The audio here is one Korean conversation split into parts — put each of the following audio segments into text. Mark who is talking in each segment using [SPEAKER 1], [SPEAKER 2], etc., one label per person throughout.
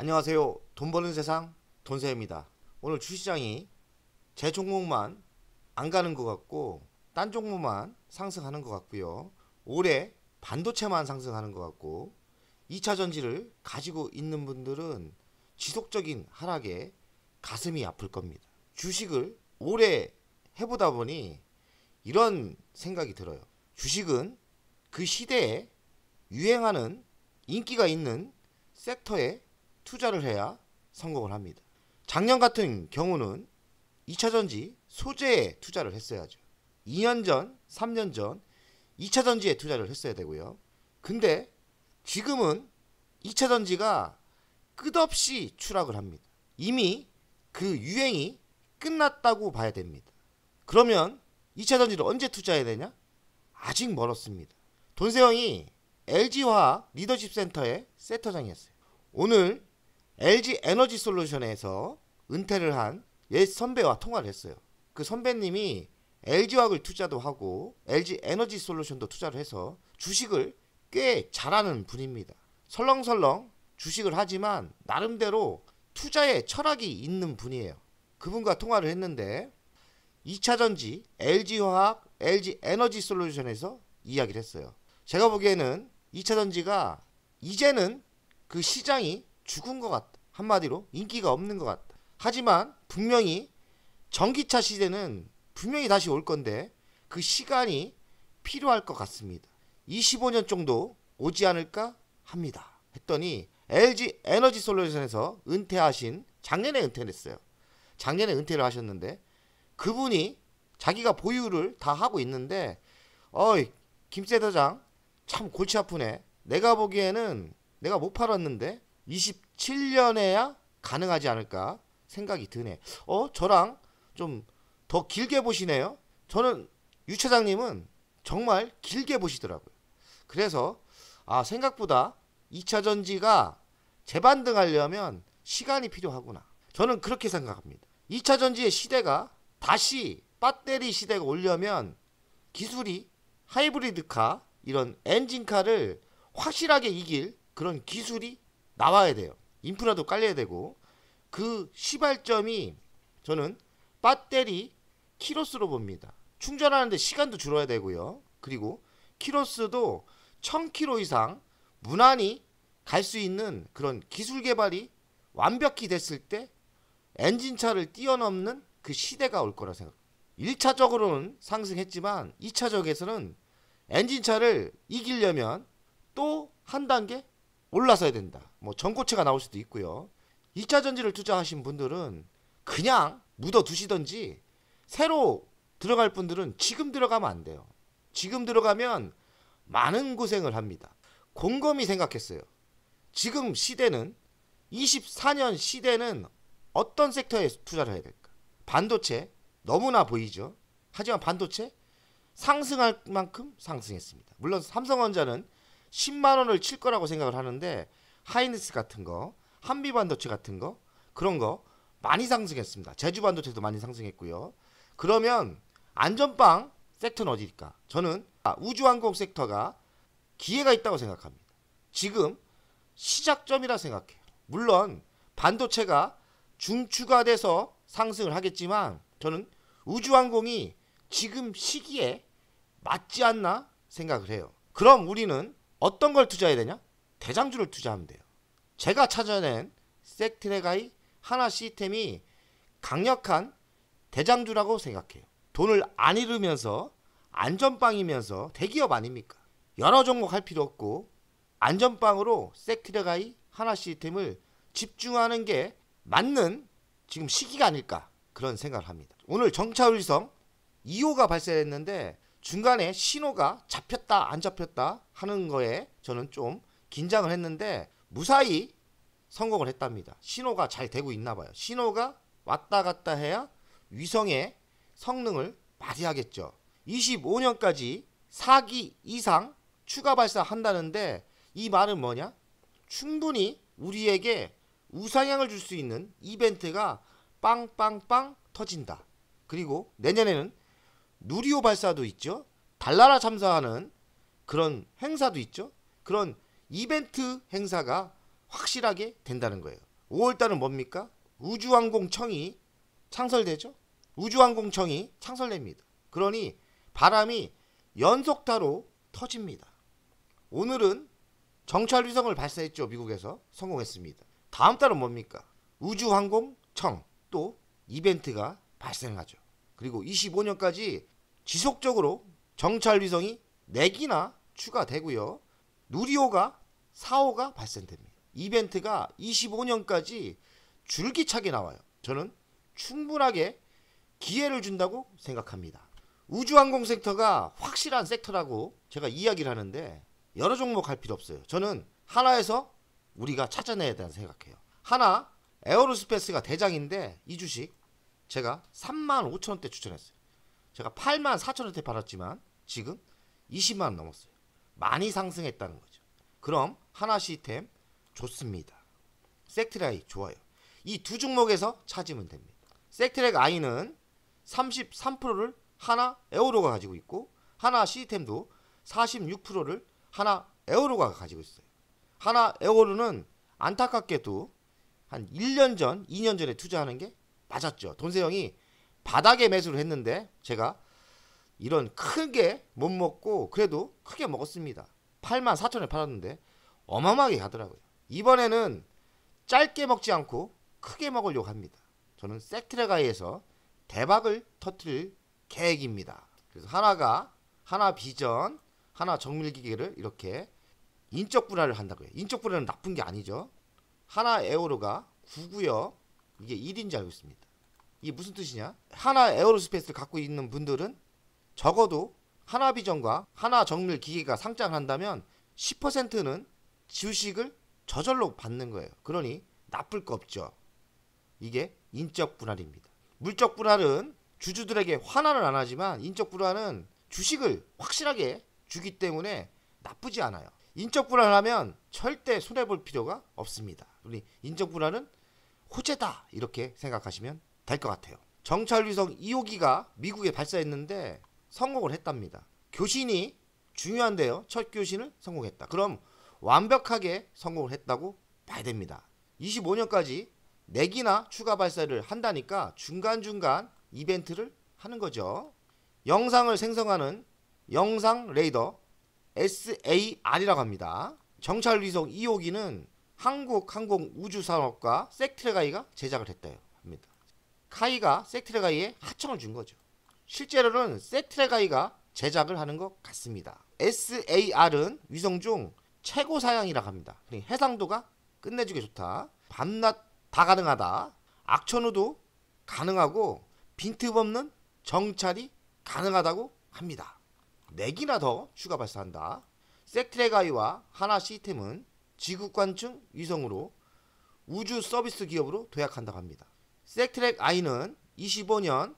[SPEAKER 1] 안녕하세요. 돈 버는 세상 돈세입니다. 오늘 주시장이 제 종목만 안 가는 것 같고 딴 종목만 상승하는 것 같고요. 올해 반도체만 상승하는 것 같고 2차 전지를 가지고 있는 분들은 지속적인 하락에 가슴이 아플 겁니다. 주식을 오래 해보다 보니 이런 생각이 들어요. 주식은 그 시대에 유행하는 인기가 있는 섹터에 투자를 해야 성공을 합니다. 작년 같은 경우는 2차전지 소재에 투자를 했어야죠. 2년 전, 3년 전 2차전지에 투자를 했어야 되고요. 근데 지금은 2차전지가 끝없이 추락을 합니다. 이미 그 유행이 끝났다고 봐야 됩니다. 그러면 2차전지를 언제 투자해야 되냐? 아직 멀었습니다. 돈세형이 LG화학 리더십 센터의 센터장이었어요. 오늘 LG 에너지 솔루션에서 은퇴를 한 옛 선배와 통화를 했어요. 그 선배님이 LG화학을 투자도 하고 LG 에너지 솔루션도 투자를 해서 주식을 꽤 잘하는 분입니다. 설렁설렁 주식을 하지만 나름대로 투자에 철학이 있는 분이에요. 그분과 통화를 했는데 2차전지 LG화학, LG 에너지 솔루션에서 이야기를 했어요. 제가 보기에는 2차전지가 이제는 그 시장이 죽은 것 같다. 한마디로 인기가 없는 것 같다. 하지만 분명히 전기차 시대는 분명히 다시 올 건데 그 시간이 필요할 것 같습니다. 25년 정도 오지 않을까 합니다. 했더니 LG 에너지 솔루션에서 은퇴하신 작년에 은퇴를 했어요. 작년에 은퇴를 하셨는데 그분이 자기가 보유를 다 하고 있는데 어이 김세대장 참 골치 아프네. 내가 보기에는 내가 못 팔았는데 27년에야 가능하지 않을까 생각이 드네. 저랑 좀 더 길게 보시네요. 저는 유 차장님은 정말 길게 보시더라고요. 그래서 생각보다 2차전지가 재반등하려면 시간이 필요하구나. 저는 그렇게 생각합니다. 2차전지의 시대가 다시 배터리 시대가 오려면 기술이 하이브리드카 이런 엔진카를 확실하게 이길 그런 기술이 나와야 돼요. 인프라도 깔려야 되고 그 시발점이 저는 배터리 키로수로 봅니다. 충전하는데 시간도 줄어야 되고요. 그리고 키로수도 1000km 이상 무난히 갈 수 있는 그런 기술 개발이 완벽히 됐을 때 엔진차를 뛰어넘는 그 시대가 올 거라 생각합니다. 1차적으로는 상승했지만 2차적에서는 엔진차를 이기려면 또 한 단계 올라서야 된다. 뭐 전고체가 나올 수도 있고요. 2차전지를 투자하신 분들은 그냥 묻어 두시던지 새로 들어갈 분들은 지금 들어가면 안 돼요. 지금 들어가면 많은 고생을 합니다. 곰곰이 생각했어요. 지금 시대는 24년 시대는 어떤 섹터에 투자를 해야 될까? 반도체 너무나 보이죠. 하지만 반도체 상승할 만큼 상승했습니다. 물론 삼성전자는 10만원을 칠 거라고 생각을 하는데 하이닉스 같은 거, 한미반도체 같은 거 그런 거 많이 상승했습니다. 제주반도체도 많이 상승했고요. 그러면 안전빵 섹터는 어디일까? 저는 우주항공 섹터가 기회가 있다고 생각합니다. 지금 시작점이라 생각해요. 물론 반도체가 중추가 돼서 상승을 하겠지만 저는 우주항공이 지금 시기에 맞지 않나 생각을 해요. 그럼 우리는 어떤 걸 투자해야 되냐? 대장주를 투자하면 돼요. 제가 찾아낸 섹트레가이 하나 시스템이 강력한 대장주라고 생각해요. 돈을 안 잃으면서 안전빵이면서 대기업 아닙니까? 여러 종목 할 필요 없고 안전빵으로 섹트레가이 하나 시스템을 집중하는 게 맞는 지금 시기가 아닐까 그런 생각을 합니다. 오늘 정차울성 2호가 발생했는데 중간에 신호가 잡혔다 안 잡혔다 하는 거에 저는 좀 긴장을 했는데 무사히 성공을 했답니다. 신호가 잘 되고 있나 봐요. 신호가 왔다 갔다 해야 위성의 성능을 발휘하겠죠. 25년까지 4기 이상 추가 발사한다는데 이 말은 뭐냐? 충분히 우리에게 우상향을 줄 수 있는 이벤트가 빵빵빵 터진다. 그리고 내년에는 누리호 발사도 있죠. 달나라 참사하는 그런 행사도 있죠. 그런 이벤트 행사가 확실하게 된다는 거예요. 5월달은 뭡니까? 우주항공청이 창설되죠. 우주항공청이 창설됩니다. 그러니 바람이 연속타로 터집니다. 오늘은 정찰위성을 발사했죠. 미국에서 성공했습니다. 다음 달은 뭡니까? 우주항공청 또 이벤트가 발생하죠. 그리고 25년까지 지속적으로 정찰위성이 4기나 추가되고요. 누리호가 4호가 발생됩니다. 이벤트가 25년까지 줄기차게 나와요. 저는 충분하게 기회를 준다고 생각합니다. 우주항공 섹터가 확실한 섹터라고 제가 이야기를 하는데 여러 종목 할 필요 없어요. 저는 하나에서 우리가 찾아내야 된다고 생각해요. 하나 에어로스페이스가 대장인데 이 주식 제가 35,000원대 추천했어요. 제가 84,000원대 팔았지만 지금 20만원 넘었어요. 많이 상승했다는 거죠. 그럼 하나 시스템 좋습니다. 섹트랙 좋아요. 이 두 종목에서 찾으면 됩니다. 섹트랙 I는 33%를 하나 에어로가 가지고 있고 하나 시스템도 46%를 하나 에어로가 가지고 있어요. 하나 에어로는 안타깝게도 한 1년 전, 2년 전에 투자하는 게 맞았죠. 돈세형이 바닥에 매수를 했는데 제가 이런 크게 못 먹고 그래도 크게 먹었습니다. 84,000원에 팔았는데 어마어마하게 가더라고요. 이번에는 짧게 먹지 않고 크게 먹으려고 합니다. 저는 섹트랙아이에서 대박을 터뜨릴 계획입니다. 그래서 하나 비전, 하나 정밀기계를 이렇게 인적 분할을 한다고요. 인적 분할은 나쁜 게 아니죠. 하나 에어로가 9구요. 이게 1인지 알고 있습니다. 이게 무슨 뜻이냐? 하나 에어로스페이스를 갖고 있는 분들은 적어도 하나 비전과 하나 정밀 기계가 상장을 한다면 10%는 주식을 저절로 받는 거예요. 그러니 나쁠 거 없죠. 이게 인적 분할입니다. 물적 분할은 주주들에게 환원을 안 하지만 인적 분할은 주식을 확실하게 주기 때문에 나쁘지 않아요. 인적 분할을 하면 절대 손해볼 필요가 없습니다. 그러니 인적 분할은 호재다 이렇게 생각하시면 될 것 같아요. 정찰위성 2호기가 미국에 발사했는데 성공을 했답니다. 교신이 중요한데요. 첫 교신을 성공했다. 그럼 완벽하게 성공을 했다고 봐야 됩니다. 25년까지 4기나 추가 발사를 한다니까 중간중간 이벤트를 하는 거죠. 영상을 생성하는 영상 레이더 SAR이라고 합니다. 정찰위성 2호기는 한국항공우주산업과 섹트랙아이가 제작을 했다고 합니다. 카이가 섹트랙아이에 하청을 준 거죠. 실제로는 섹트랙아이가 제작을 하는 것 같습니다. SAR은 위성 중 최고 사양이라고 합니다. 해상도가 끝내주게 좋다. 밤낮 다 가능하다. 악천후도 가능하고 빈틈없는 정찰이 가능하다고 합니다. 4기나 더 추가 발사한다. 섹트랙아이와 하나 시스템은 지구관층 위성으로 우주 서비스 기업으로 도약한다고 합니다. 섹트랙아이는 25년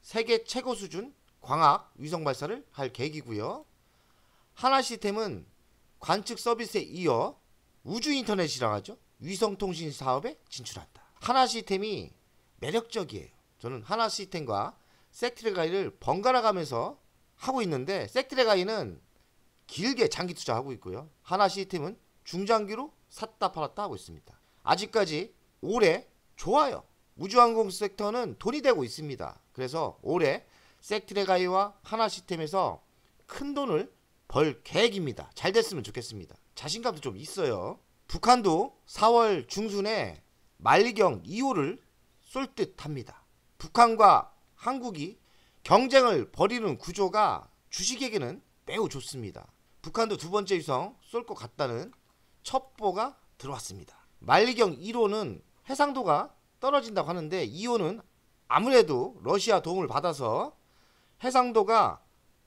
[SPEAKER 1] 세계 최고 수준 광학 위성 발사를 할 계획이고요. 하나 시스템은 관측 서비스에 이어 우주 인터넷이라고 하죠. 위성통신 사업에 진출한다. 하나 시스템이 매력적이에요. 저는 하나 시스템과 섹트랙아이를 번갈아 가면서 하고 있는데 섹트랙아이는 길게 장기 투자하고 있고요. 하나 시스템은 중장기로 샀다 팔았다 하고 있습니다. 아직까지 올해 좋아요. 우주항공 섹터는 돈이 되고 있습니다. 그래서 올해 섹트랙아이와 하나 시스템에서 큰 돈을 벌 계획입니다. 잘 됐으면 좋겠습니다. 자신감도 좀 있어요. 북한도 4월 중순에 만리경 2호를 쏠 듯합니다. 북한과 한국이 경쟁을 벌이는 구조가 주식에게는 매우 좋습니다. 북한도 두 번째 위성 쏠 것 같다는 첩보가 들어왔습니다. 만리경 1호는 해상도가 떨어진다고 하는데 2호는 아무래도 러시아 도움을 받아서 해상도가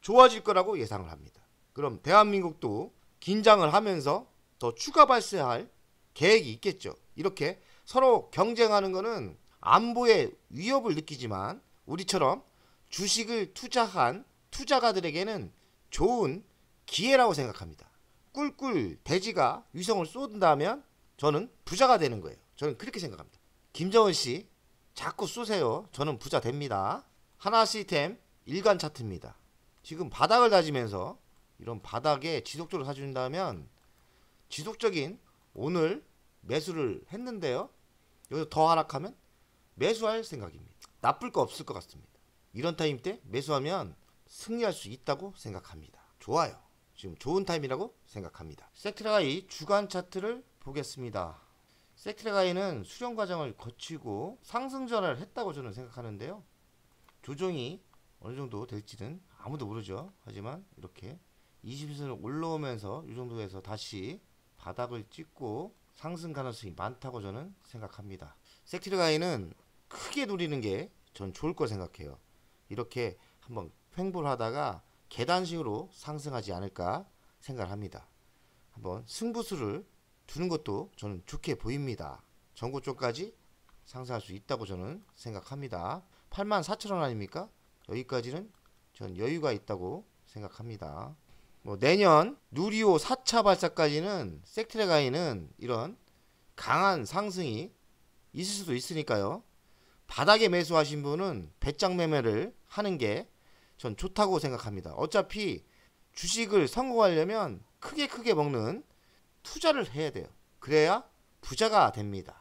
[SPEAKER 1] 좋아질 거라고 예상을 합니다. 그럼 대한민국도 긴장을 하면서 더 추가 발사할 계획이 있겠죠. 이렇게 서로 경쟁하는 것은 안보의 위협을 느끼지만 우리처럼 주식을 투자한 투자가들에게는 좋은 기회라고 생각합니다. 꿀꿀 돼지가 위성을 쏜다면 저는 부자가 되는 거예요. 저는 그렇게 생각합니다. 김정은씨 자꾸 쏘세요. 저는 부자 됩니다. 하나 시스템 일간 차트입니다. 지금 바닥을 다지면서 이런 바닥에 지속적으로 사준다면 지속적인 오늘 매수를 했는데요. 여기서 더 하락하면 매수할 생각입니다. 나쁠 거 없을 것 같습니다. 이런 타임 때 매수하면 승리할 수 있다고 생각합니다. 좋아요. 지금 좋은 타임이라고 생각합니다. 섹트레가이 주간 차트를 보겠습니다. 섹트레가이는 수렴 과정을 거치고 상승 전환을 했다고 저는 생각하는데요. 조정이 어느 정도 될지는 아무도 모르죠. 하지만 이렇게 21선을 올라오면서 이 정도에서 다시 바닥을 찍고 상승 가능성이 많다고 저는 생각합니다. 섹트레가이는 크게 누리는 게 전 좋을 거 생각해요. 이렇게 한번 횡보를 하다가 계단식으로 상승하지 않을까 생각을 합니다. 한번 승부수를 두는 것도 저는 좋게 보입니다. 전고점까지 상승할 수 있다고 저는 생각합니다. 84,000원 아닙니까? 여기까지는 전 여유가 있다고 생각합니다. 내년 누리호 4차 발사까지는 섹트레가이는 이런 강한 상승이 있을 수도 있으니까요. 바닥에 매수하신 분은 배짱 매매를 하는 게 전 좋다고 생각합니다. 어차피 주식을 성공하려면 크게 먹는 투자를 해야 돼요. 그래야 부자가 됩니다.